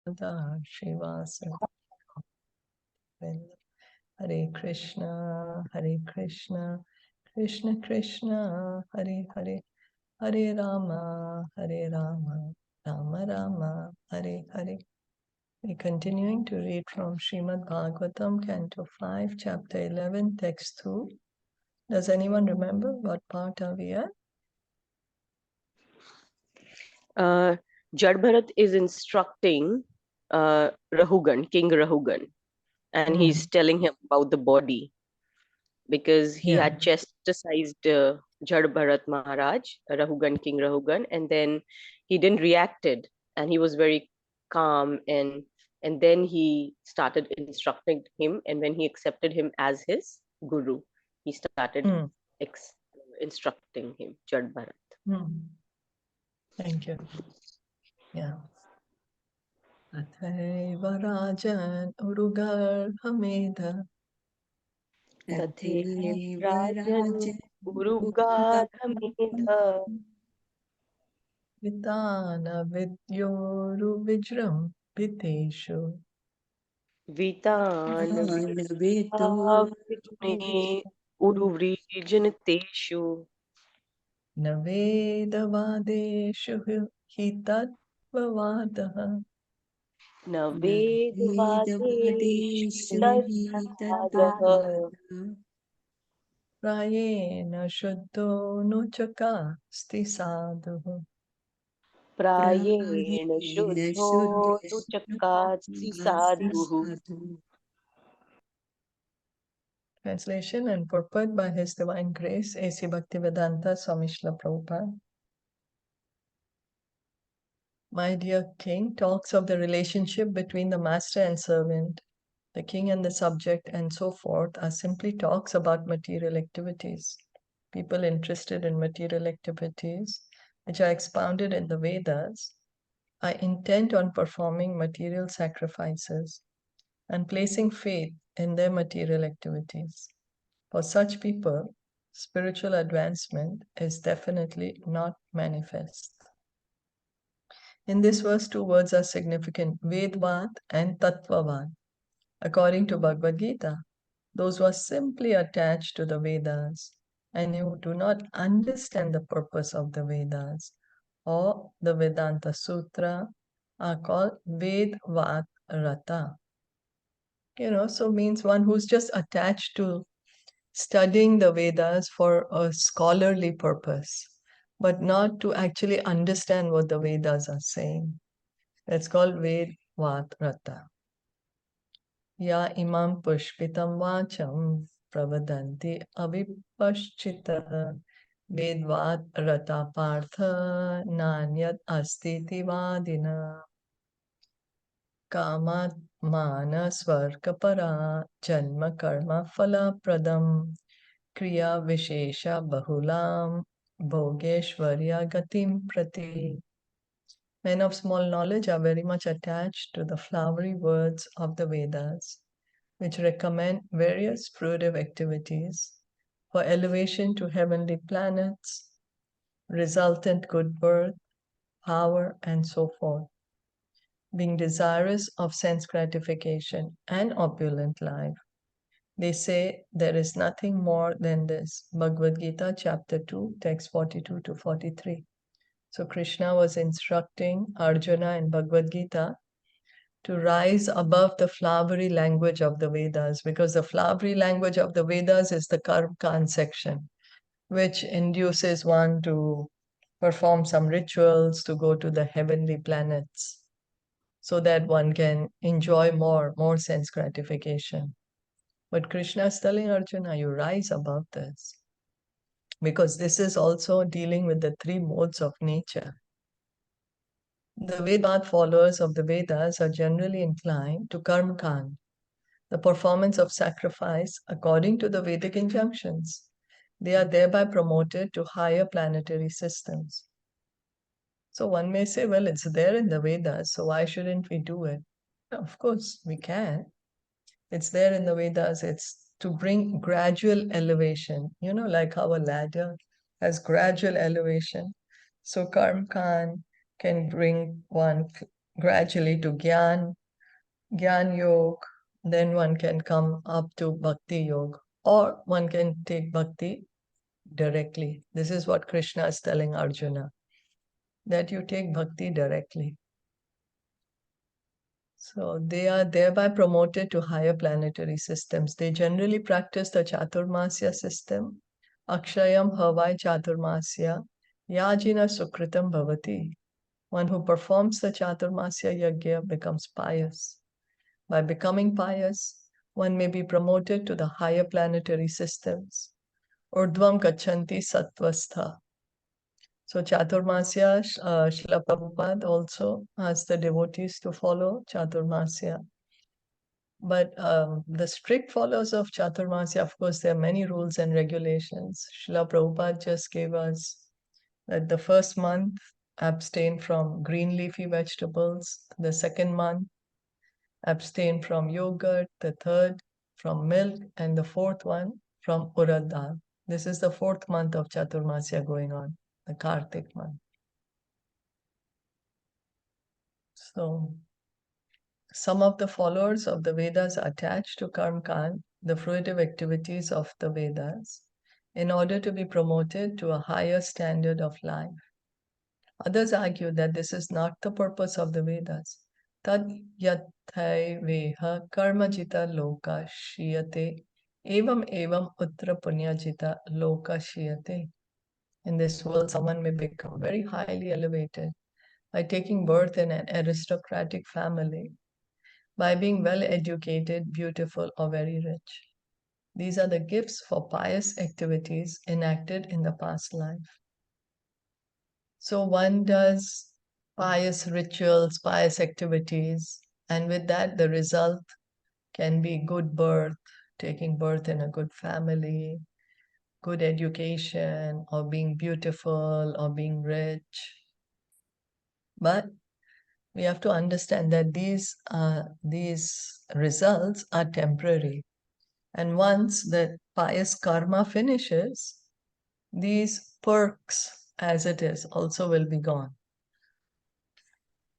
Radha Srivasa. Hare Krishna, Krishna Krishna, Hare Hare, Hare Rama, Rama Rama, Hare Hare. We're continuing to read from Srimad Bhagavatam, Canto 5, Chapter 11, Text 2. Does anyone remember what part are we at? Jaḍa is instructing Rahūgaṇa, King Rahūgaṇa, and he's telling him about the body because he had chastised Jaḍa Maharaj, Rahūgaṇa, King Rahūgaṇa, and then he didn't reacted, and he was very calm, and then he started instructing him, and when he accepted him as his guru, he started instructing him, Jaḍa. Thank you. Yeah. Athaiva Rajan Urugar Hameda. Tathaiva Rajan Urugar Hameda. Vitana Vidyoru Vijram Viteshu. Vitana Vidme Uruvrijaniteshu. Navedavadeshu Hitatvavadaha. Navedavadeshu Tatvavadaha. Prayena Shuddho Nuchaka Sti Sadhu. Prayena Shuddho Nuchakatsi Sadhuhu. Translation and purport by His Divine Grace, A.C. Bhaktivedanta Swami Srila Prabhupada. My dear King talks of the relationship between the master and servant. The king and the subject and so forth are simply talks about material activities. People interested in material activities, which are expounded in the Vedas, are intent on performing material sacrifices and placing faith in their material activities. For such people, spiritual advancement is definitely not manifest. In this verse, two words are significant, Vedvad and Tattvavad. According to Bhagavad Gita, those who are simply attached to the Vedas and who do not understand the purpose of the Vedas or the Vedanta Sutra are called Vedvat Rata. So means one who's just attached to studying the Vedas for a scholarly purpose, but not to actually understand what the Vedas are saying. That's called Vedvat Rata. Ya imam pushpitam vacham pravadanti avipaschita vedvat rata partha nanyat astiti vadina kamat mana svarkapara janma karma phala pradam kriya vishesha bahulam bhogeshwarya gatim prati. Men of small knowledge are very much attached to the flowery words of the Vedas, which recommend various fruitive activities for elevation to heavenly planets, resultant good birth, power, and so forth. Being desirous of sense gratification and opulent life, they say there is nothing more than this. Bhagavad Gita, chapter 2, text 42 to 43. So Krishna was instructing Arjuna in Bhagavad Gita to rise above the flowery language of the Vedas, because the flowery language of the Vedas is the Karma section, which induces one to perform some rituals to go to the heavenly planets so that one can enjoy more sense gratification. But Krishna is telling Arjuna, you rise above this, because this is also dealing with the three modes of nature. The Vedant followers of the Vedas are generally inclined to karma, the performance of sacrifice according to the Vedic injunctions. They are thereby promoted to higher planetary systems. So one may say, well, it's there in the Vedas, so why shouldn't we do it? Of course, we can. It's there in the Vedas. It's to bring gradual elevation, like how a ladder has gradual elevation. So karma can bring one gradually to Gyan Yoga, then one can come up to Bhakti Yoga, or one can take Bhakti directly. This is what Krishna is telling Arjuna, that you take Bhakti directly. So they are thereby promoted to higher planetary systems. They generally practice the Chaturmasya system. Akshayam Havai Chaturmasya Yajina Sukritam Bhavati. One who performs the Chaturmasya Yajna becomes pious. By becoming pious, one may be promoted to the higher planetary systems. Urdhvam Gachanti Sattvastha. So Chaturmasya, Srila Prabhupada also asks the devotees to follow Chaturmasya. But the strict followers of Chaturmasya, of course, there are many rules and regulations. Srila Prabhupada just gave us that the first month, abstain from green leafy vegetables. The second month, abstain from yogurt. The third, from milk. And the fourth one, from urad dal. This is the fourth month of Chaturmasya going on, the Kartik month. So some of the followers of the Vedas attach to Karma Kand, the fruitive activities of the Vedas, in order to be promoted to a higher standard of life. Others argue that this is not the purpose of the Vedas. Tad yathai veha karma jita loka shiyate evam uttara punya jita loka shiyate. In this world, someone may become very highly elevated by taking birth in an aristocratic family, by being well educated, beautiful, or very rich. These are the gifts for pious activities enacted in the past life. So one does pious rituals, pious activities, and with that, the result can be good birth, taking birth in a good family, good education, or being beautiful, or being rich. But we have to understand that these results are temporary. And once the pious karma finishes, these perks, as it is, also will be gone.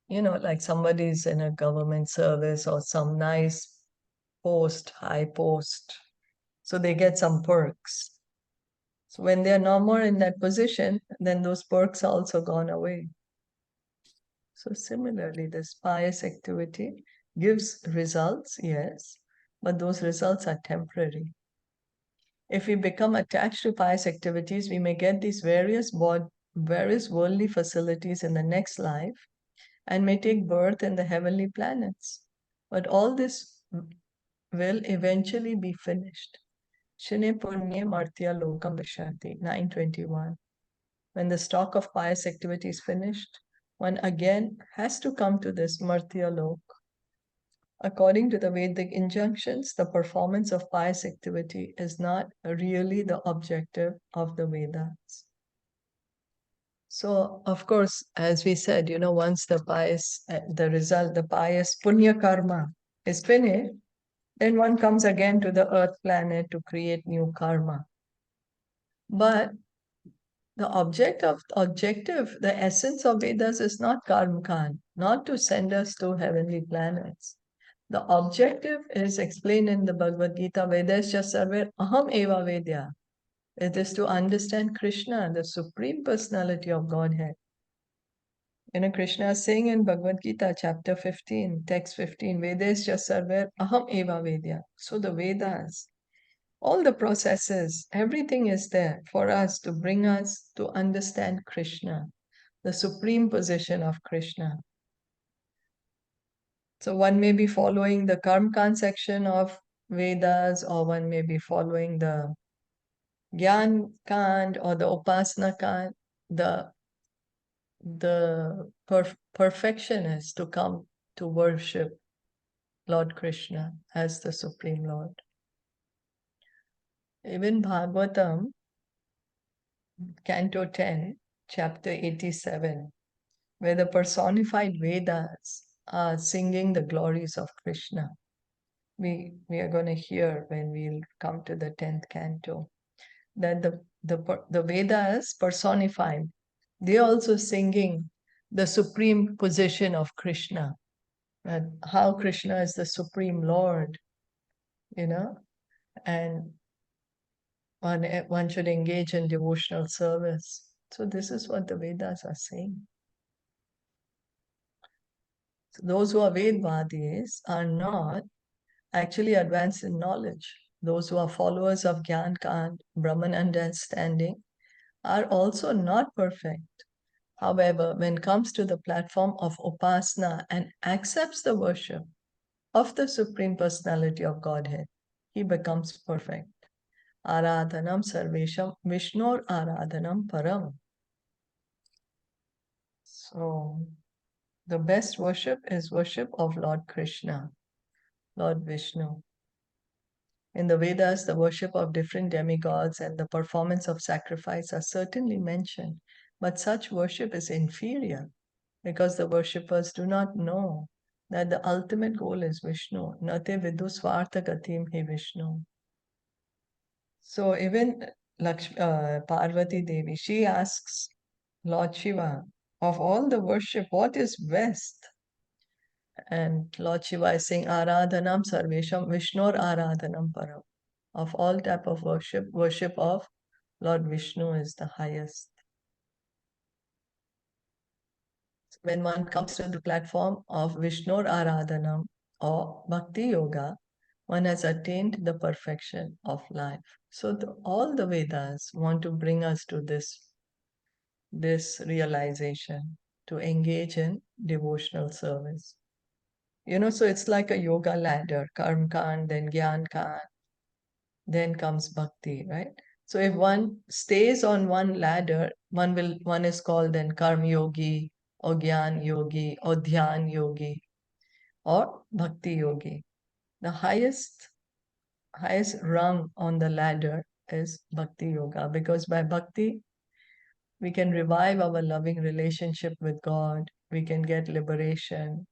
You know, like somebody's in a government service or some nice post, high post, so they get some perks. So when they're no more in that position, then those perks are also gone away. So similarly, this pious activity gives results, yes, but those results are temporary. If we become attached to pious activities, we may get these various worldly facilities in the next life and may take birth in the heavenly planets. But all this will eventually be finished. Shine Purnya Martya Lokam Vishanti, 921. When the stock of pious activity is finished, one again has to come to this Martya Lok. According to the Vedic injunctions, the performance of pious activity is not really the objective of the Vedas. So, of course, as we said, you know, once the pious Punya karma is finished, then one comes again to the earth planet to create new karma. But the objective, the essence of Vedas is not karma kand, not to send us to heavenly planets. The objective is explained in the Bhagavad Gita, Vedasya sarve aham eva vedya. It is to understand Krishna, the Supreme Personality of Godhead. You know, Krishna is saying in Bhagavad Gita, chapter 15, text 15, Vedasya sarve aham eva vedya. So the Vedas, all the processes, everything is there for us to bring us to understand Krishna, the supreme position of Krishna. So one may be following the Karma section of Vedas, or one may be following the Gyan Kand or the Upasana Kand. The perfection is to come to worship Lord Krishna as the Supreme Lord. Even Bhagavatam, Canto 10, chapter 87, where the personified Vedas are singing the glories of Krishna. We are going to hear when we'll come to the 10th canto, that the Vedas personified, they're also singing the supreme position of Krishna. and how Krishna is the Supreme Lord, and one should engage in devotional service. So this is what the Vedas are saying. So those who are Vedvadis are not actually advanced in knowledge. Those who are followers of Jnana, Brahman understanding, are also not perfect. However, when it comes to the platform of Upasana and accepts the worship of the Supreme Personality of Godhead, he becomes perfect. Aradhanam Sarvesham Vishnor Aradhanam Param. So, the best worship is worship of Lord Krishna, Lord Vishnu. In the Vedas, the worship of different demigods and the performance of sacrifice are certainly mentioned, but such worship is inferior because the worshippers do not know that the ultimate goal is Vishnu. Nate vidu swartha gatim hi Vishnu. So even Parvati Devi, she asks Lord Shiva, of all the worship, what is best? And Lord Shiva is saying, Aradhanam Sarvesham Vishnur Aradhanam Param. Of all type of worship of Lord Vishnu is the highest. When one comes to the platform of Vishnur Aradhanam or Bhakti Yoga, one has attained the perfection of life. So all the Vedas want to bring us to this realization, to engage in devotional service. So it's like a yoga ladder, karm kand, then gyan kand, then comes bhakti, right? So if one stays on one ladder, one is called then karm yogi or gyan yogi or dhyan yogi or bhakti yogi. The highest rung on the ladder is bhakti yoga, because by bhakti we can revive our loving relationship with God, we can get liberation,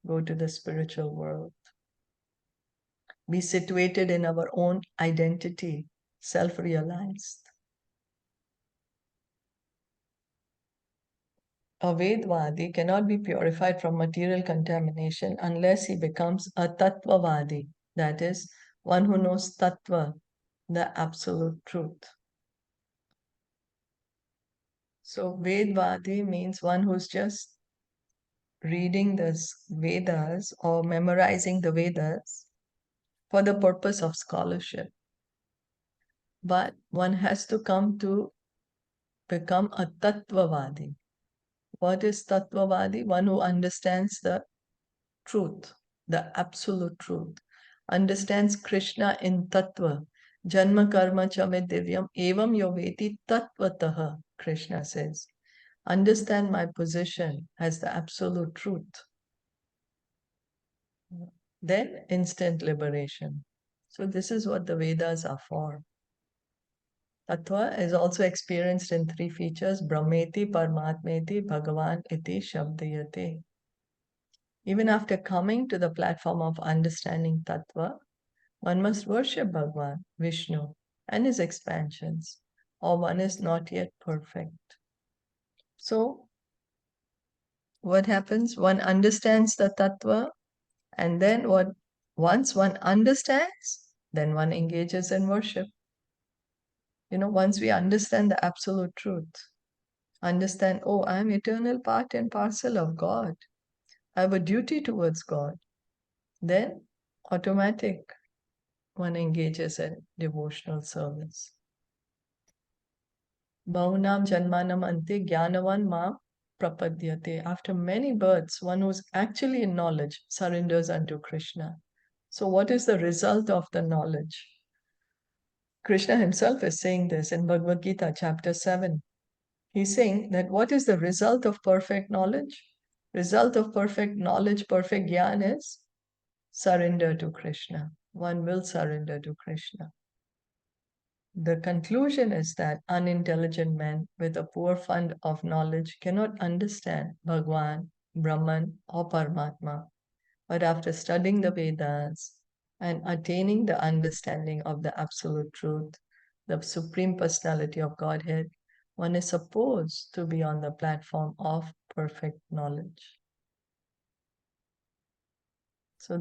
go to the spiritual world, be situated in our own identity, self-realized. A Vedvadi cannot be purified from material contamination unless he becomes a Tattvavadi, that is, one who knows Tattva, the absolute truth. So Vedvadi means one who's just reading the Vedas or memorizing the Vedas for the purpose of scholarship. But one has to come to become a Tattvavadi. What is Tattvavadi? One who understands the truth, the absolute truth, understands Krishna in Tattva. Janma karma chame divyam evam yoveti tattvataha, Krishna says. Understand my position as the absolute truth. Then instant liberation. So this is what the Vedas are for. Tattva is also experienced in three features: Brahmeti, Paramatmeti, Bhagavan iti Shabdayate. Even after coming to the platform of understanding Tattva, one must worship Bhagavan, Vishnu, and his expansions, or one is not yet perfect. So, what happens? One understands the Tattva, and then once one understands, then one engages in worship. Once we understand the absolute truth, understand, oh, I am eternal part and parcel of God. I have a duty towards God. Then automatic one engages in devotional service. Bahunam janmanam ante jnanavan mam prapadyate. After many births, one who's actually in knowledge surrenders unto Krishna. So what is the result of the knowledge? Krishna himself is saying this in Bhagavad Gita, chapter 7. He's saying that what is the result of perfect knowledge? Result of perfect knowledge, perfect jnana is surrender to Krishna. One will surrender to Krishna. The conclusion is that unintelligent men with a poor fund of knowledge cannot understand Bhagwan, Brahman, or Paramatma. But after studying the Vedas and attaining the understanding of the absolute truth, the Supreme Personality of Godhead, one is supposed to be on the platform of perfect knowledge. So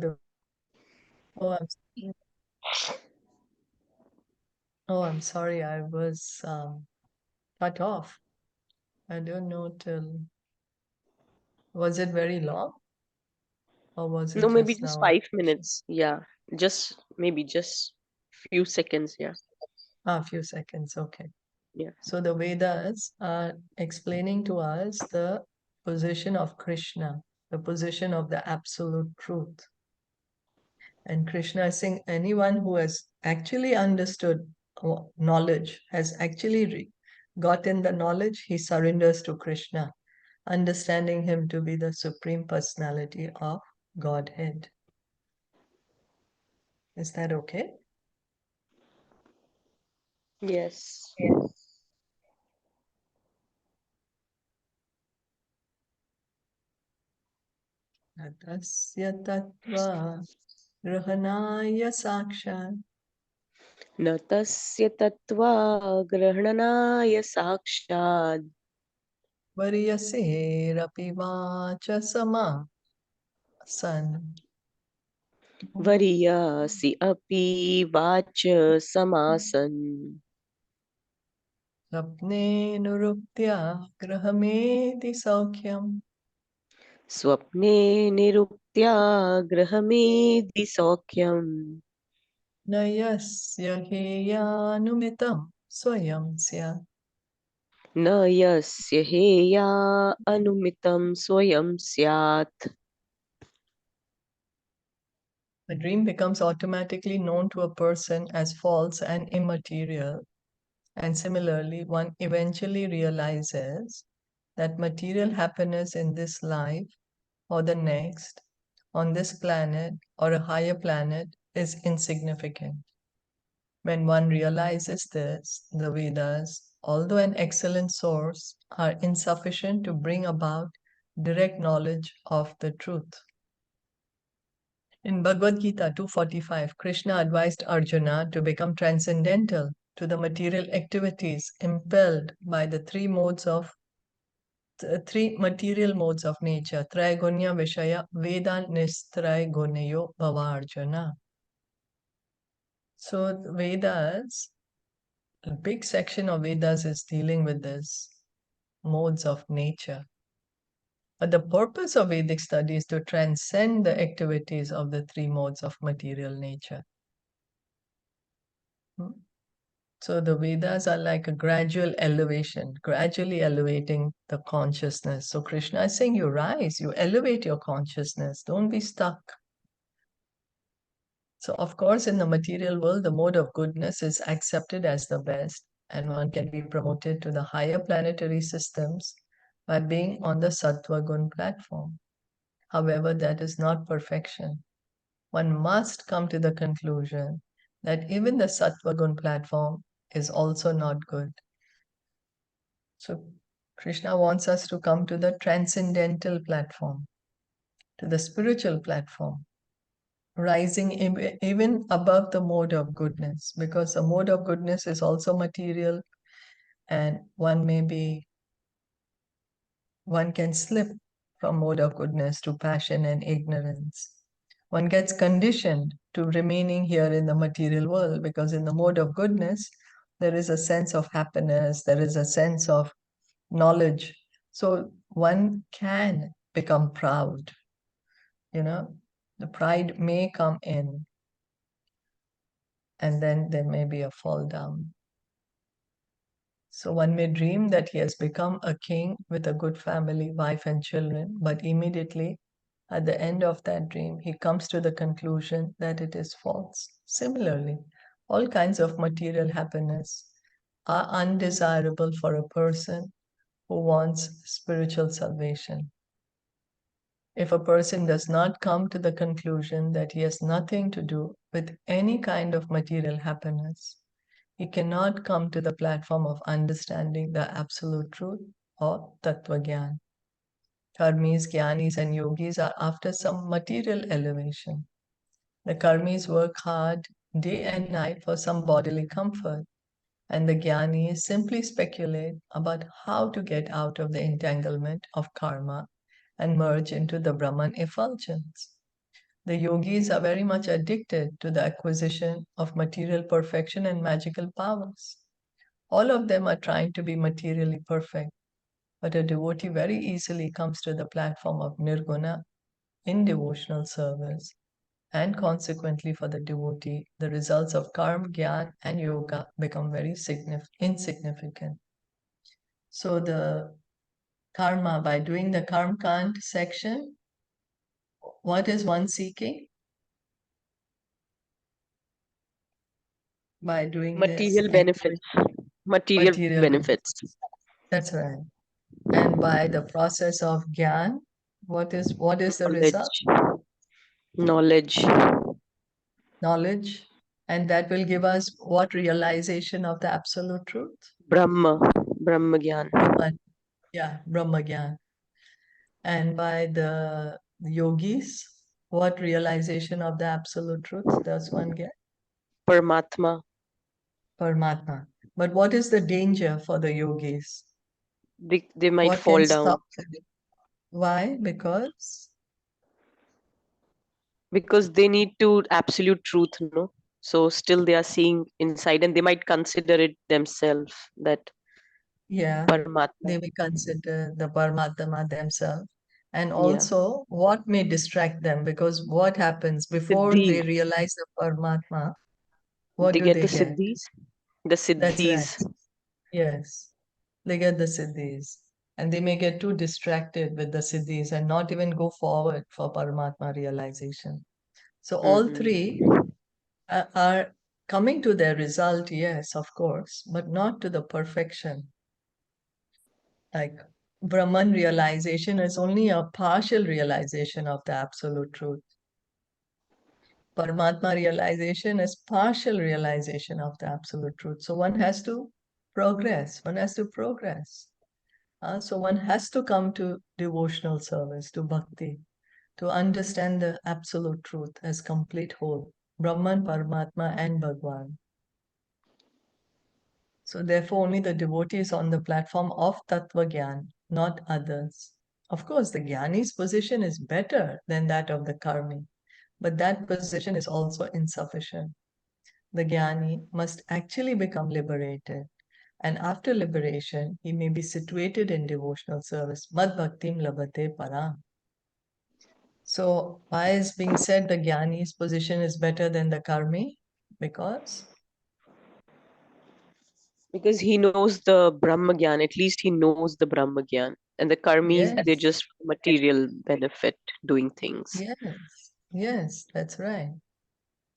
I'm sorry, I was cut off. I don't know till, was it very long or was it No, maybe just just now? 5 minutes. Yeah, just few seconds. Yeah, A few seconds, okay. yeah. So the Vedas are explaining to us the position of Krishna, the position of the absolute truth. And Krishna is saying anyone who has actually understood knowledge, has actually gotten the knowledge, he surrenders to Krishna, understanding him to be the Supreme Personality of Godhead. Is that okay? Yes. Tasya tattva grahanaya sakshat न तस्य तत्त्वा ग्रहणनाय साक्षात् varyaseerapi vacha sama san. वरीयासि अपि watch समासन् Sapne nuruptya grahameti saukhyam स्वप्ने निरुक्त्या गृहमेधि सौख्यम् na yasya heyanumitam swayam syat. न यस्य हेया अनुमितं स्वयं स्यात्. The dream becomes automatically known to a person as false and immaterial. And similarly, one eventually realizes that material happiness in this life or the next, on this planet or a higher planet, is insignificant. When one realizes this, the Vedas, although an excellent source, are insufficient to bring about direct knowledge of the truth. In Bhagavad Gita 2:45, Krishna advised Arjuna to become transcendental to the material activities impelled by the three material modes of nature, Traygunya Vishaya Vedan Nistraygunayo Bhava Arjuna. So the Vedas, a big section of Vedas is dealing with this modes of nature. But the purpose of Vedic study is to transcend the activities of the three modes of material nature. Hmm? So the Vedas are like a gradual elevation, gradually elevating the consciousness. So Krishna is saying you rise, you elevate your consciousness, don't be stuck. So of course, in the material world, the mode of goodness is accepted as the best, and one can be promoted to the higher planetary systems by being on the Sattva Gun platform. However, that is not perfection. One must come to the conclusion that even the Sattva Gun platform is also not good. So Krishna wants us to come to the transcendental platform, to the spiritual platform, rising even above the mode of goodness, because the mode of goodness is also material, and one can slip from mode of goodness to passion and ignorance. One gets conditioned to remaining here in the material world because in the mode of goodness, there is a sense of happiness, there is a sense of knowledge. So one can become proud, the pride may come in, and then there may be a fall down. So one may dream that he has become a king with a good family, wife, and children, but immediately at the end of that dream, he comes to the conclusion that it is false. Similarly, all kinds of material happiness are undesirable for a person who wants spiritual salvation. If a person does not come to the conclusion that he has nothing to do with any kind of material happiness, he cannot come to the platform of understanding the absolute truth or Tattva Gyan. Karmis, Gyanis, and Yogis are after some material elevation. The Karmis work hard day and night for some bodily comfort, and the Gyanis simply speculate about how to get out of the entanglement of karma and merge into the Brahman effulgence. The yogis are very much addicted to the acquisition of material perfection and magical powers. All of them are trying to be materially perfect, but a devotee very easily comes to the platform of nirguna in devotional service, and consequently for the devotee, the results of karma, jnana, and yoga become very insignificant. So the karma, by doing the karma kant section, what is one seeking? By doing this Material activity, benefits. Material material benefits. benefits. That's right. And by the process of jnana, what is the result? Knowledge. Knowledge. And that will give us what realization of the absolute truth? Brahma. Brahma Gyan. Brahman. Yeah, Brahma Gyan. And by the yogis, what realization of the absolute truth does one get? Paramatma. Paramatma. But what is the danger for the yogis? They might What can fall down. stop them? Why? Because they need to absolute truth, no? So still they are seeing inside and they might consider it themselves that Yeah, Paramatma. they may consider the Paramatma themselves. And Yeah. also, what may distract them? Because what happens before Siddhis. they realize the Paramatma? What They do get the they get? siddhis. The That's right. siddhis. Yes, they get the siddhis. And they may get too distracted with the siddhis and not even go forward for Paramatma realization. So all three Mm-hmm. are coming to their result, yes, of course, but not to the perfection. Like Brahman realization is only a partial realization of the absolute truth. Paramatma realization is partial realization of the absolute truth. So one has to progress. One has to progress. So one has to come to devotional service, to bhakti, to understand the absolute truth as complete whole. Brahman, Paramatma, and Bhagwan. So therefore, only the devotee is on the platform of Tattva Gyan, not others. Of course, the Jnani's position is better than that of the Karmi, but that position is also insufficient. The Jnani must actually become liberated, and after liberation, he may be situated in devotional service. Mad bhaktim labhate param. So, why is being said the Jnani's position is better than the Karmi? Because Because he knows the Brahma Gyan, at least he knows the Brahma Gyan. And the karmis, they're yes, just material benefit doing things. yes, that's right.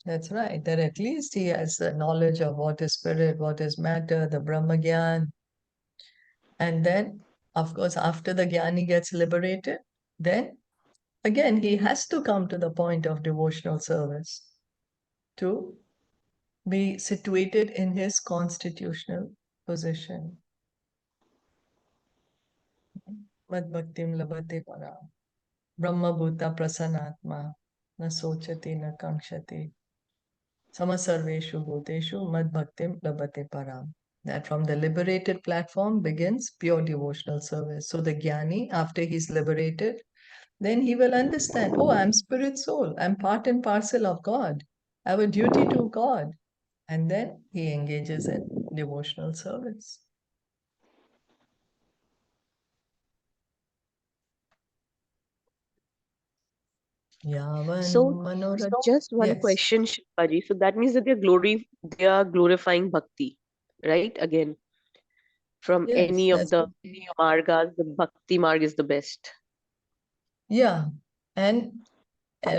That's right. That at least he has the knowledge of what is spirit, what is matter, the Brahma Gyan. And then, of course, after the Jnani gets liberated, then again he has to come to the point of devotional service to be situated in his constitutional position. Mad bhaktim labhate para. Brahma bhuta prasanatma. Na sochati na kankshati. Samasarveshu bhuteshu mad bhaktim labhate param. That from the liberated platform begins pure devotional service. So the jnani, after he's liberated, then he will understand, oh, I'm spirit soul. I'm part and parcel of God. I have a duty to God. And then he engages in devotional service. Yavan So, manorat. just one Yes, question, Shivaji. So that means that they are glorifying bhakti, right? Again, from yes, any of that's the what. margas, the bhakti marg is the best. Yeah. And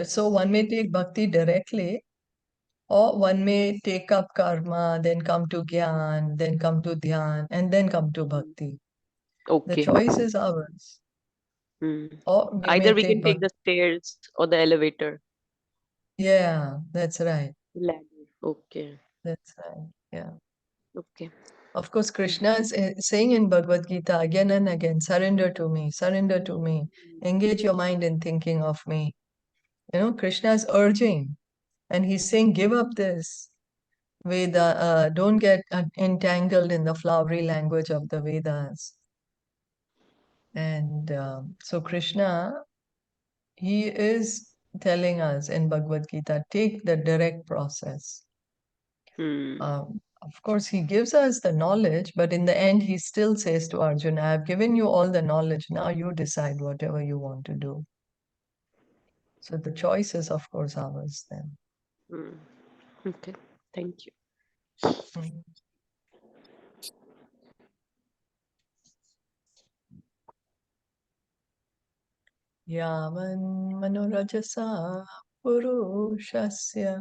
so one may take bhakti directly, or one may take up karma, then come to Gyan, then come to Dhyan, and then come to Bhakti. The Okay. choice is ours. Hmm. Or we Either may we take can take Bhakti. the stairs or the elevator. Yeah, that's right. Ladder. Okay. That's right. Yeah. Okay. Of course, Krishna is saying in Bhagavad Gita again and again, surrender to me, engage your mind in thinking of me. Krishna is urging, and he's saying, give up this. Veda, don't get entangled in the flowery language of the Vedas. And so Krishna, he is telling us in Bhagavad Gita, take the direct process. Of course, he gives us the knowledge, but in the end, he still says to Arjuna, I have given you all the knowledge. Now you decide whatever you want to do. So the choice is, of course, ours then. Okay, thank you. Mm. Yavan manurajasa purushasya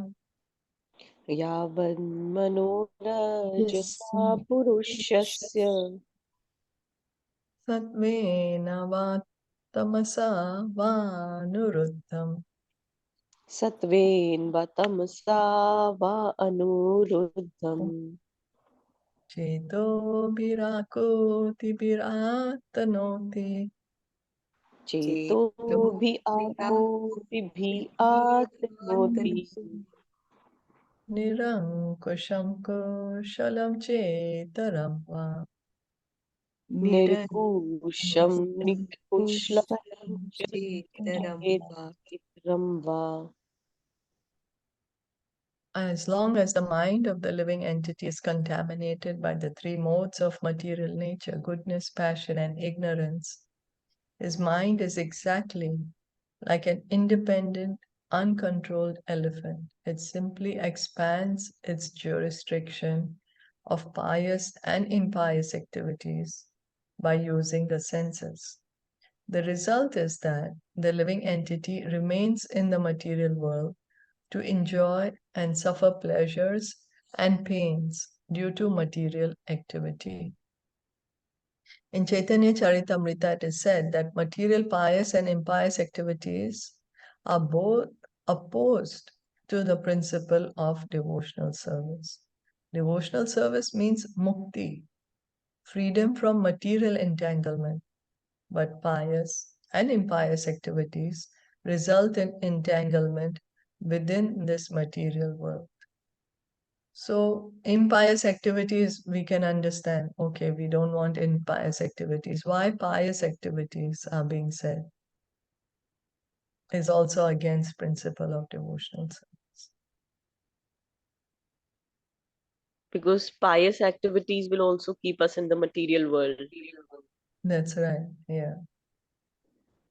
Yavanmanorajasa purushasya satvena tamasa vanuruddham Satven vatamasa va anuruddham cheto virakoti viratanoti Cheto bhi akoti bhi atnoti nirankusham kushalam chetaram va Nirkusham nikushlam chetram va. As long as the mind of the living entity is contaminated by the three modes of material nature, goodness, passion, and ignorance, his mind is exactly like an independent, uncontrolled elephant. It simply expands its jurisdiction of pious and impious activities by using the senses. The result is that the living entity remains in the material world to enjoy and suffer pleasures and pains due to material activity. In Caitaniya Caritamita, it is said that material pious and impious activities are both opposed to the principle of devotional service. Devotional service means mukti, freedom from material entanglement, but pious and impious activities result in entanglement within this material world. So, impious activities, we can understand. Okay, we don't want impious activities. Why pious activities are being said is also against principle of devotional service. Because pious activities will also keep us in the material world. That's right. Yeah,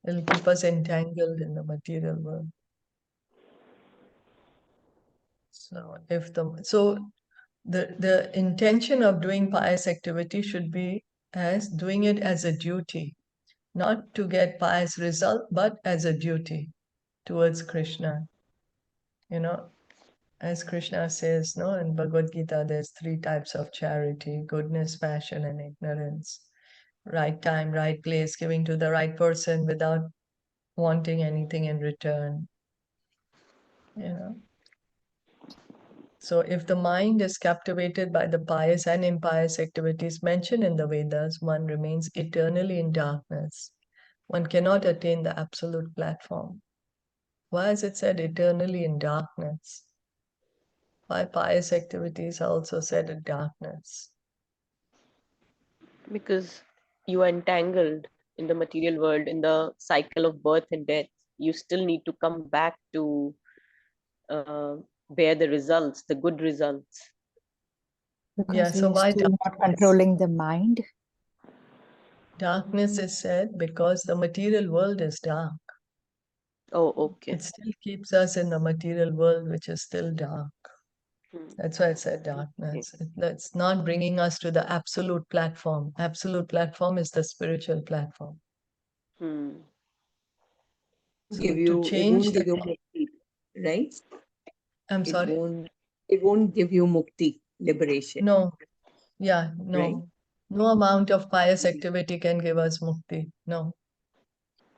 it'll keep us entangled in the material world. So, the intention of doing pious activity should be as doing it as a duty, not to get pious result, but as a duty towards Krishna. You know, as Krishna says, no, in Bhagavad Gita, there's three types of charity: goodness, passion, and ignorance. Right time, right place, giving to the right person without wanting anything in return. You know. So if the mind is captivated by the pious and impious activities mentioned in the Vedas, one remains eternally in darkness. One cannot attain the absolute platform. Why is it said eternally in darkness? Why pious activities are also said in darkness? Because you are entangled in the material world, in the cycle of birth and death. You still need to come back to bear the results, the good results. Yeah, Because so we are why still not darkness? controlling the mind. Darkness is said because the material world is dark. Oh, okay. It still keeps us in the material world, which is still dark. That's why it said darkness. That's not bringing us to the absolute platform. Absolute platform is the spiritual platform. So Give to you, it change won't give the, you mukti, right? I'm It sorry? won't give you mukti, liberation, No, yeah, right? no. No amount of pious activity can give us mukti. No.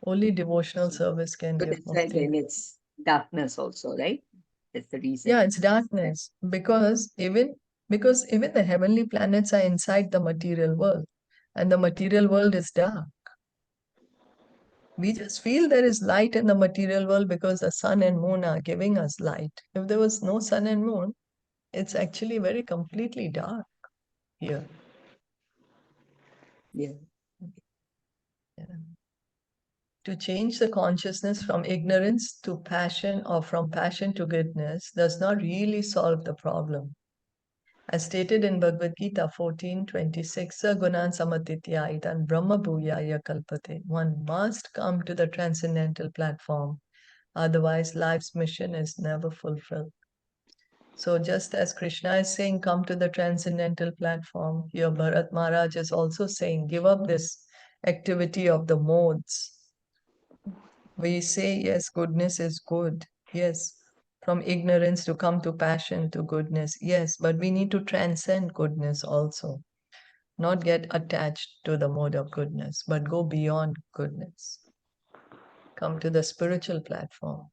Only devotional service can So give that's why mukti. then it's darkness also, right? That's the reason. Yeah, it's darkness because even the heavenly planets are inside the material world, and the material world is dark. We just feel there is light in the material world because the sun and moon are giving us light. If there was no sun and moon, it's actually very completely dark here. Yeah. Yeah. To change the consciousness from ignorance to passion or from passion to goodness does not really solve the problem. As stated in Bhagavad Gita 14:26, Sagunan samatitya itan brahma bhuyaya kalpate. One must come to the transcendental platform, otherwise life's mission is never fulfilled. So just as Krishna is saying, come to the transcendental platform, here Bharat Maharaj is also saying, give up this activity of the modes. We say, yes, goodness is good. Yes, from ignorance to come to passion to goodness. Yes, but we need to transcend goodness also. Not get attached to the mode of goodness, but go beyond goodness. Come to the spiritual platform.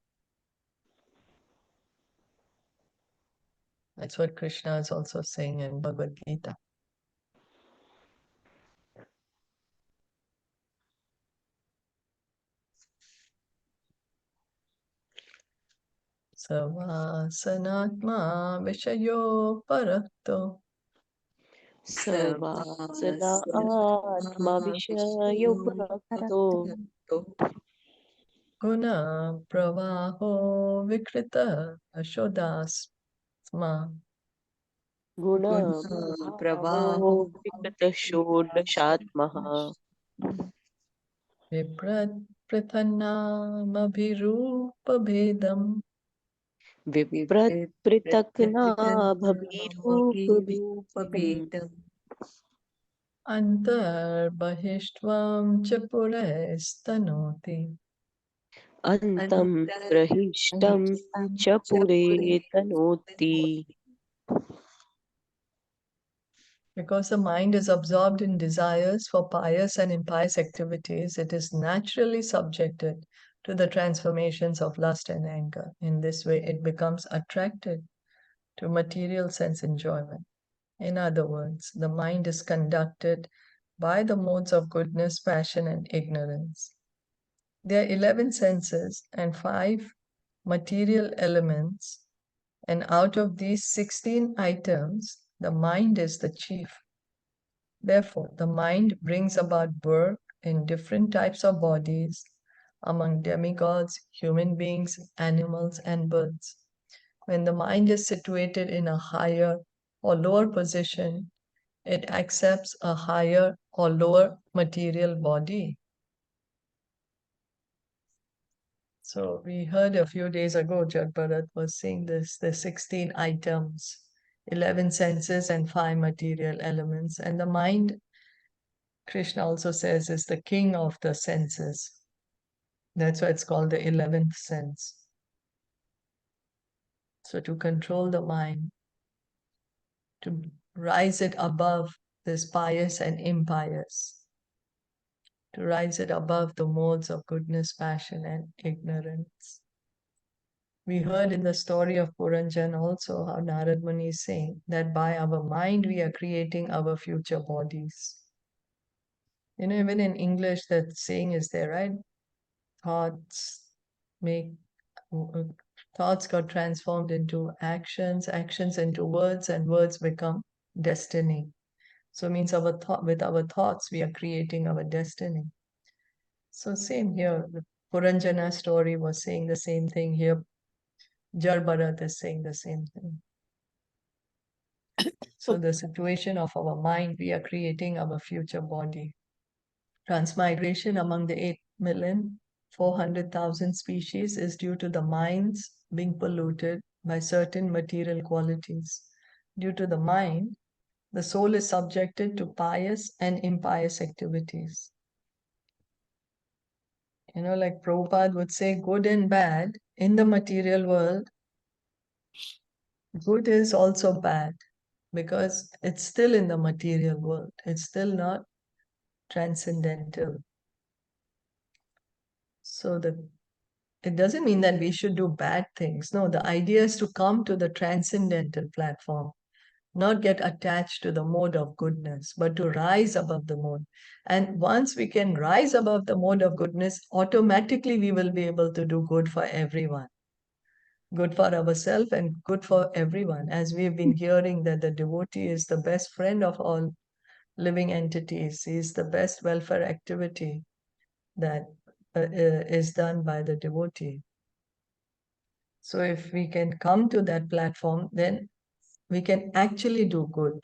That's what Krishna is also saying in Bhagavad Gita. Savasanatma Vishayo Parakto Savasana Atma Vishayo Prakto Guna Pravaho Vikrita Ashodasma Guna Prabhavo Vikrita Shodashatmaha Viprat Prathanamabhirupa Bhedam Viprat Pritakna Bhavirup Bhedam Antar Bahishvam Chapurestanoti. Antam Prahishtam Chapure Tanoti. Because the mind is absorbed in desires for pious and impious activities, it is naturally subjected to the transformations of lust and anger. In this way, it becomes attracted to material sense enjoyment. In other words, the mind is conducted by the modes of goodness, passion, and ignorance. There are 11 senses and 5 material elements, and out of these 16 items, the mind is the chief. Therefore, the mind brings about birth in different types of bodies among demigods, human beings, animals, and birds. When the mind is situated in a higher or lower position, it accepts a higher or lower material body. So we heard a few days ago, Jaḍa was saying this, the 16 items, 11 senses and 5 material elements. And the mind, Krishna also says, is the king of the senses. That's why it's called the 11th sense. So to control the mind, to rise it above this pious and impious, to rise it above the modes of goodness, passion, and ignorance. We heard in the story of Puranjan also how Narad Muni is saying that by our mind we are creating our future bodies. You know, even in English that saying is there, right? Thoughts make thoughts got transformed into actions, actions into words, and words become destiny. So it means with our thoughts we are creating our destiny. So same here. The Puranjana story was saying the same thing here. Jaḍa is saying the same thing. So the situation of our mind, we are creating our future body. Transmigration among the 8,400,000 species is due to the minds being polluted by certain material qualities. Due to the mind, the soul is subjected to pious and impious activities. You know, like Prabhupada would say, good and bad in the material world, good is also bad because it's still in the material world. It's still not transcendental. So it doesn't mean that we should do bad things. No, the idea is to come to the transcendental platform, not get attached to the mode of goodness, but to rise above the mode. And once we can rise above the mode of goodness, automatically we will be able to do good for everyone. Good for ourselves and good for everyone. As we've been hearing that the devotee is the best friend of all living entities. He is the best welfare activity that is done by the devotee. So if we can come to that platform, then we can actually do good.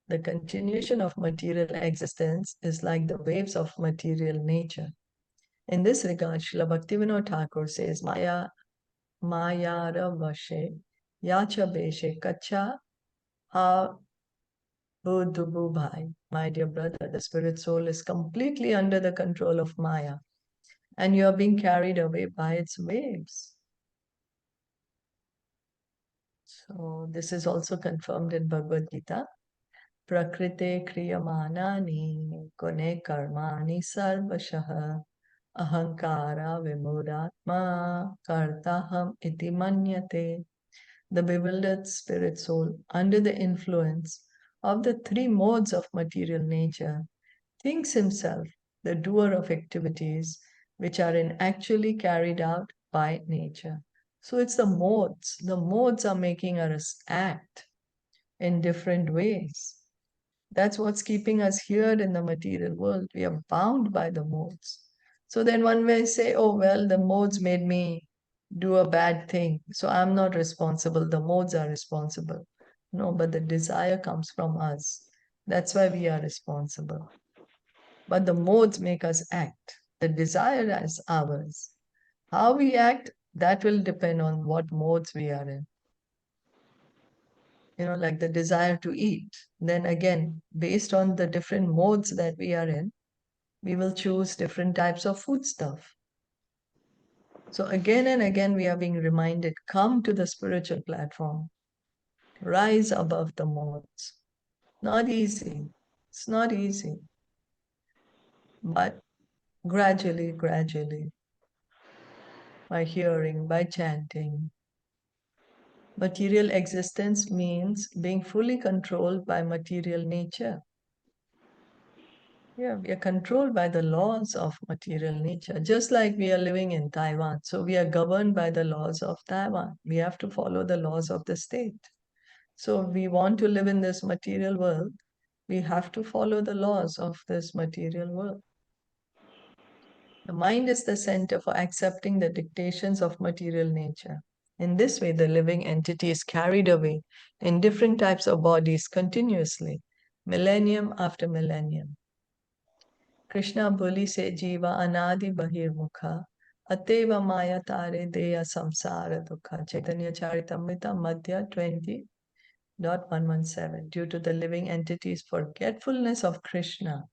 The continuation of material existence is like the waves of material nature. In this regard, Srila Bhaktivinoda Thakur says, Maya Mayara Vashe Yacha Beshe Kacha Ha Buddhubu Bhai. My dear brother, the spirit soul is completely under the control of Maya, and you are being carried away by its waves. So this is also confirmed in Bhagavad Gita. Prakrite kriyamanani kune karmani sarvashah ahankara vimuratma kartaham iti manyate. The bewildered spirit soul, under the influence of the three modes of material nature, thinks himself the doer of activities which are actually carried out by nature. So it's the modes. The modes are making us act in different ways. That's what's keeping us here in the material world. We are bound by the modes. So then one may say, oh, well, the modes made me do a bad thing, so I'm not responsible. The modes are responsible. No, but the desire comes from us. That's why we are responsible. But the modes make us act. The desire is ours. How we act, that will depend on what modes we are in. Like the desire to eat. Then again, based on the different modes that we are in, we will choose different types of food stuff. So again and again, we are being reminded, come to the spiritual platform, rise above the modes. Not easy. It's not easy. But gradually, by hearing, by chanting. Material existence means being fully controlled by material nature. Yeah, we are controlled by the laws of material nature, just like we are living in Taiwan. So we are governed by the laws of Taiwan. We have to follow the laws of the state. So if we want to live in this material world, we have to follow the laws of this material world. The mind is the center for accepting the dictations of material nature. In this way, the living entity is carried away in different types of bodies continuously, millennium after millennium. Krishna boli se jiva anadi bahirmukha, ateva maya tare deya samsara dukha. Caitaniya Caritamita Madhya 20.117. Due to the living entity's forgetfulness of Krishna,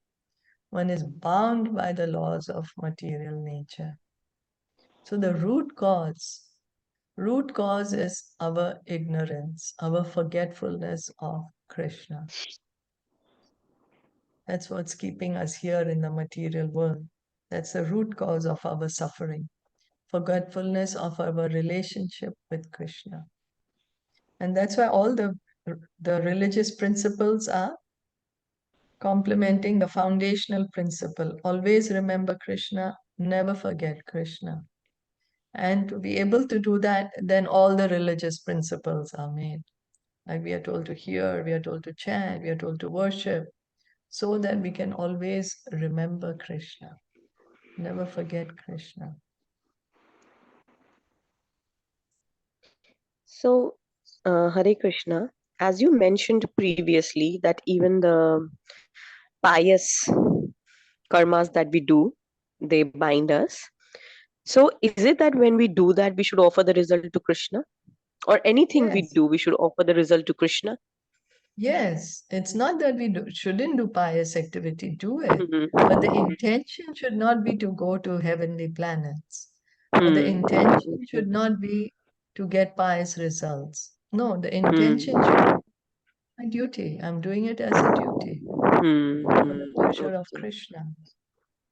one is bound by the laws of material nature. So the root cause is our ignorance, our forgetfulness of Krishna. That's what's keeping us here in the material world. That's the root cause of our suffering, forgetfulness of our relationship with Krishna. And that's why all the religious principles are complementing the foundational principle. Always remember Krishna, never forget Krishna. And to be able to do that, then all the religious principles are made. Like we are told to hear, we are told to chant, we are told to worship, so that we can always remember Krishna. Never forget Krishna. So, Hare Krishna, as you mentioned previously, that even the pious karmas that we do, they bind us. So, is it that when we do that, we should offer the result to Krishna? Or anything we Yes. do, we should offer the result to Krishna? Yes, it's not that we shouldn't do pious activity, do it. Mhm. But the intention should not be to go to heavenly planets. Or the intention should not be to get pious results. No, the intention should be my duty. I'm doing it as a duty for the pleasure of Okay. Krishna.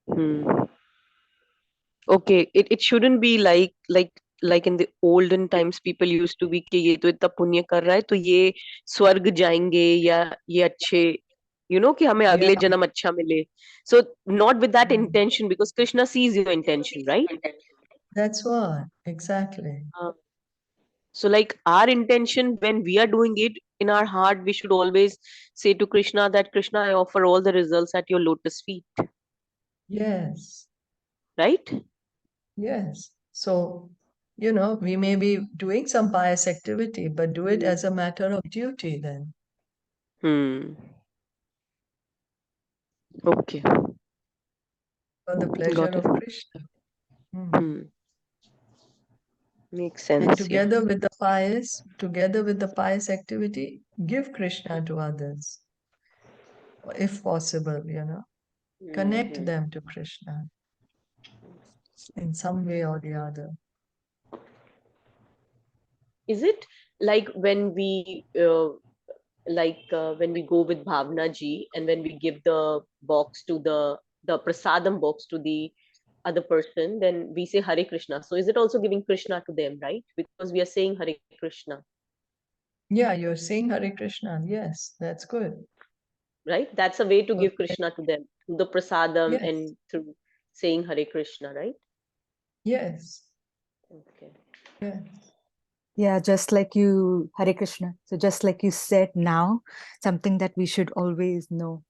Hmm. Okay, it shouldn't be like in the olden times people used to be कि ये तो इतना पुण्य कर रहा है तो ये स्वर्ग जाएंगे या ये अच्छे कि हमें Yeah, अगले जन्म अच्छा मिले. So not with that yeah. intention, because Krishna sees your intention, right? That's what, exactly. Uh, so like our intention when we are doing it in our heart, we should always say to Krishna that Krishna, I offer all the results at your lotus feet. Yes. right? Yes. So, we may be doing some pious activity, but do it as a matter of duty then. Okay, For the pleasure got it. of Krishna. Makes And sense. together with the pious activity, give Krishna to others. If possible, connect them to Krishna in some way or the other. Is it like when we when we go with Bhavna ji and when we give the box to the prasadam box to the other person, then we say Hare Krishna. So is it also giving Krishna to them, right? Because we are saying Hare Krishna, Yeah, you're saying Hare Krishna. Yes, that's good. right? That's a way to give Okay. Krishna to them, to the prasadam Yes, and through saying Hare Krishna, right? yes, Okay. yes. Yeah, just like you, Hare Krishna. So just like you said now, something that we should always know.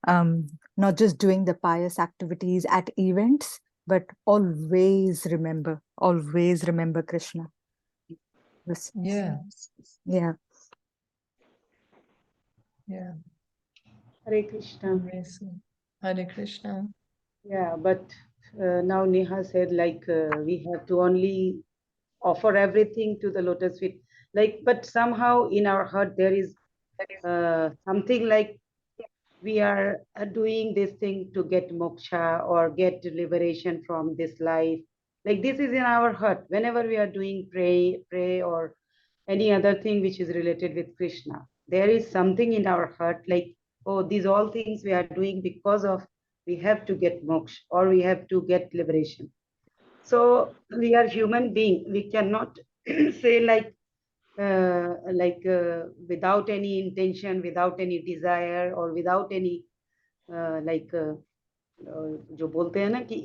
Not just doing the pious activities at events, but always remember Krishna. Yes. Yeah, Yeah. yeah. Hare Krishna. Amazing. Hare Krishna. Yeah, but now Neha said like we have to only offer everything to the lotus feet. Like, but somehow in our heart there is something like we are doing this thing to get moksha or get liberation from this life. Like this is in our heart. Whenever we are doing pray or any other thing which is related with Krishna, there is something in our heart like, oh, these all things we are doing because of we have to get moksha or we have to get liberation. So we are human being. We cannot say without any intention, without any desire, or without any जो बोलते हैं ना कि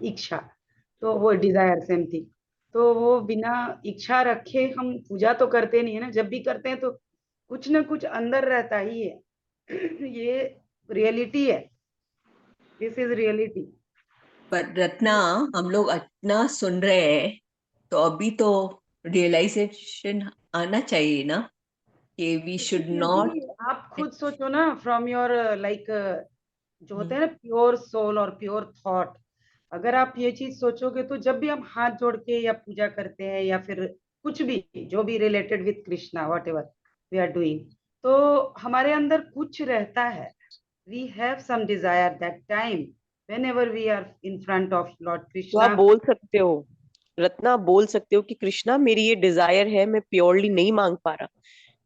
इच्छा, तो वो Dzire same thing. तो वो बिना इच्छा रखे हम पूजा तो करते नहीं है ना. जब भी करते हैं तो कुछ ना कुछ अंदर रहता ही है. ये रियलिटी है. This is reality. पर रत्ना, हम लोग इतना सुन रहे हैं, तो अभी तो रियलाइजेशन आना चाहिए ना कि वी शुड नॉट. आप खुद सोचो ना, फ्रॉम योर लाइक जो होते हैं ना प्योर सोल और प्योर थॉट. अगर आप ये चीज सोचोगे तो जब भी हम हाथ जोड़ के या पूजा करते हैं या फिर कुछ भी जो भी related with Krishna whatever we are doing, तो हमारे अंदर कुछ रहता है. We have some desire that time whenever we are in front of Lord तो Krishna. आप बोल सकते हो, रत्ना बोल सकते हो कि कृष्णा मेरी ये डिजायर है, मैं प्योरली नहीं मांग पा रहा,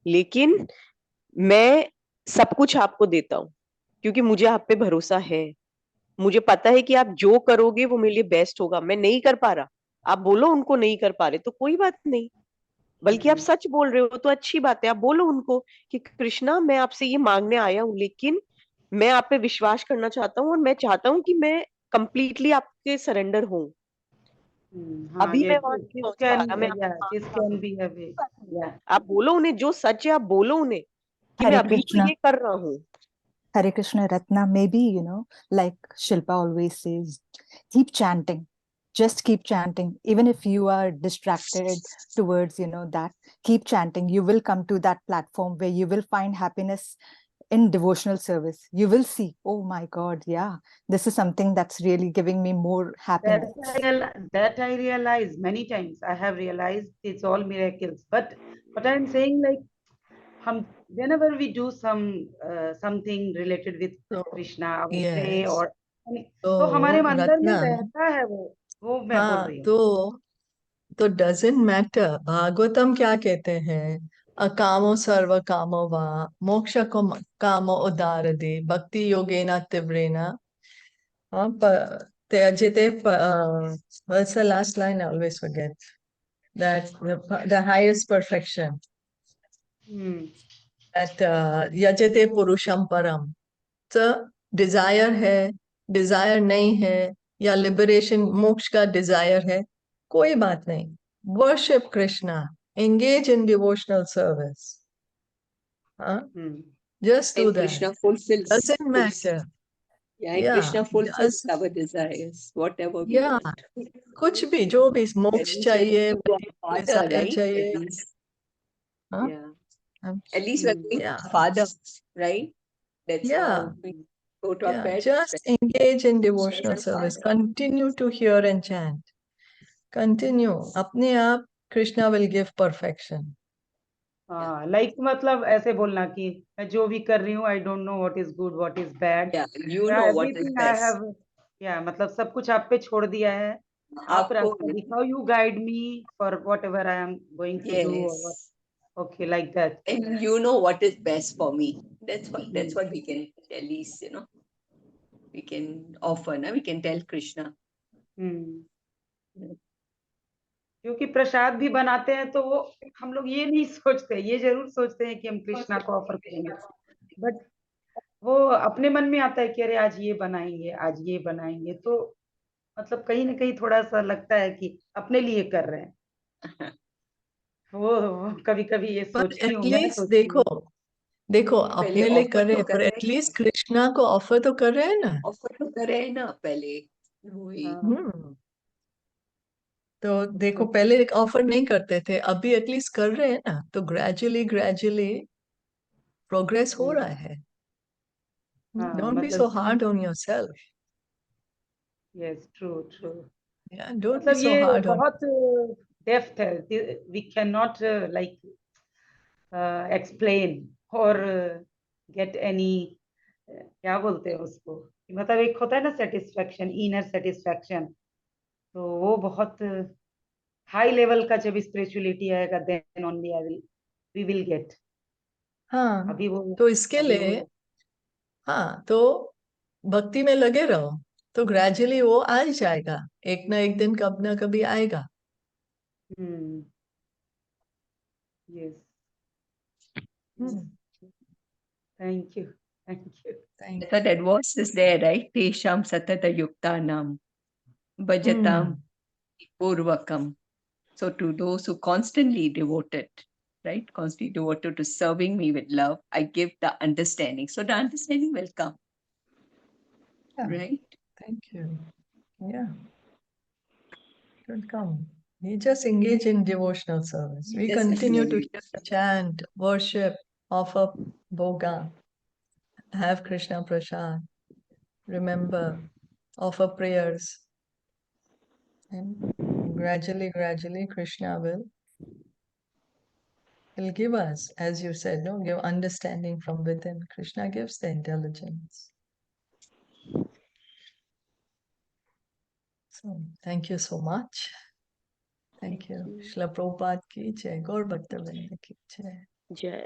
लेकिन मैं सब कुछ आपको देता हूँ क्योंकि मुझे आप पे भरोसा है. मुझे पता है कि आप जो करोगे वो मेरे लिए बेस्ट होगा. मैं नहीं कर पा रहा, आप बोलो उनको नहीं कर पा रहे तो कोई बात नहीं, बल्कि आप सच बोल रहे हो तो अच्छी बात है. आप बोलो उनको कि कृष्णा मैं आपसे ये मांगने आया हूँ, लेकिन मैं आप पे विश्वास करना चाहता हूँ और मैं चाहता हूँ कि मैं कंप्लीटली आपके सरेंडर हूँ. हाँ, अभी ये मैं वहां नहीं this पहुंच पा can, रहा, मैं yeah, आपसे this मांग रहा can हूँ. be a way. Yeah. आप बोलो उन्हें जो सच है, आप बोलो उन्हें कि मैं Hare अभी तो Krishna. ये कर रहा हूँ. Hare Krishna, Ratna. Maybe, like Shilpa always says, keep chanting. Just keep chanting. Even if you are distracted towards, that, keep chanting. You will come to that platform where you will find happiness in devotional service. You will see, oh my God, yeah, this is something that's really giving me more happiness. That I realize many times. I have realized it's all miracles. But I'm saying like, whenever we do something related with So, Krishna, or yes. pray or तो तो हमारे अंदर में रत्ना, रहता है वो मैं बोल हाँ, रही हूँ. तो डजेंट मैटर. भागवतम क्या कहते हैं? अकामो सर्व कामो वा मोक्ष को कामो उदार दे भक्ति योगेना तीव्रेना त्यजते. What's the last line? I always forget. That the highest perfection. That यजते पुरुषम परम. तो डिजायर है, डिजायर नहीं है, या लिबरेशन मोक्ष का डिजायर है, कोई बात नहीं. Worship Krishna, engage in devotional service. Just do And that. Krishna fulfills. Doesn't matter. Yeah, and Yeah, Krishna fulfills just our desires, whatever we yeah, want. कुछ भी जो भी At मोक्ष least चाहिए, we're going to our Father, desire right? चाहिए, At least, हाँ, yeah. um, At least we're going to yeah, our Father, right? That's yeah, how we go to our yeah. parents. Just engage in devotional As our service. Father. Continue to hear and chant. Continue. अपने आप Krishna will give perfection. हाँ, like मतलब ऐसे बोलना कि मैं जो भी कर रही हूँ, I don't know what is good what is bad, Yeah, you know what is everything I best. Have, या मतलब सब कुछ आप पे छोड़ दिया है, आप आपको रास्ता दिखाओ, you guide me for whatever I am going to do, yes, okay like that, and you know what is best for me. That's what we can at least, you know, we can offer, na? We can tell Krishna. क्योंकि प्रसाद भी बनाते हैं तो वो हम लोग ये नहीं सोचते, ये जरूर सोचते हैं कि हम कृष्णा को ऑफर करेंगे, बट वो अपने मन में आता है कि अरे आज ये बनाएंगे, आज ये बनाएंगे, तो मतलब कहीं ना कहीं थोड़ा सा लगता है कि अपने लिए कर रहे हैं, वो कभी कभी ये पर सोचती हूँ, मैं एटलीस्ट सोचती देखो हूँ। देखो पहले अपने लिए ऑफर कर रहे तो हैं, कर पर रहे हैं, एटलीस्ट कृष्णा को ऑफर तो कर रहे हैं ना। ऑफर तो कर रहे हैं ना पहले वही। हम्म तो देखो पहले ऑफर नहीं करते थे, अभी एटलीस्ट कर रहे हैं ना, तो ग्रेजुअली ग्रेजुअली प्रोग्रेस हो रहा है. हाँ डोंट बी मतलब so hard on yourself. Yes, true true, या डोंट बी मतलब सो ये हार्ड ऑन. बहुत डेप्थ है, we can not like explain और गेट एनी, क्या बोलते हैं उसको, मतलब एक होता है ना सेटिस्फेक्शन, इनर सेटिस्फेक्शन, तो वो बहुत हाई लेवल का जब स्पिरिचुअलिटी आएगा then only I will we will get, हाँ, अभी वो तो इसके अभी लिए वो हाँ, तो भक्ति में लगे रहो, तो ग्रेजुअली वो आ ही जाएगा. एक ना एक दिन कब ना कभी आएगा. Yes, hmm thank you, thank you, thank So that verse is there, right? Tesham satata yuktanam bhajatam purvakam. So to those who constantly devoted, right? Constantly devoted to serving me with love, I give the understanding. So the understanding will come, right? Thank you. Yeah, it will come. We just engage in devotional service. We Just continue to engage. chant, worship, offer bhoga, have Krishna prasad, remember, offer prayers, and gradually, Krishna will give us, as you said, no, give understanding from within. Krishna gives the intelligence. So thank you so much. Thank you. Srila Prabhupada ki jai, Gaur Bhakta Vrinda ki jai. Jai.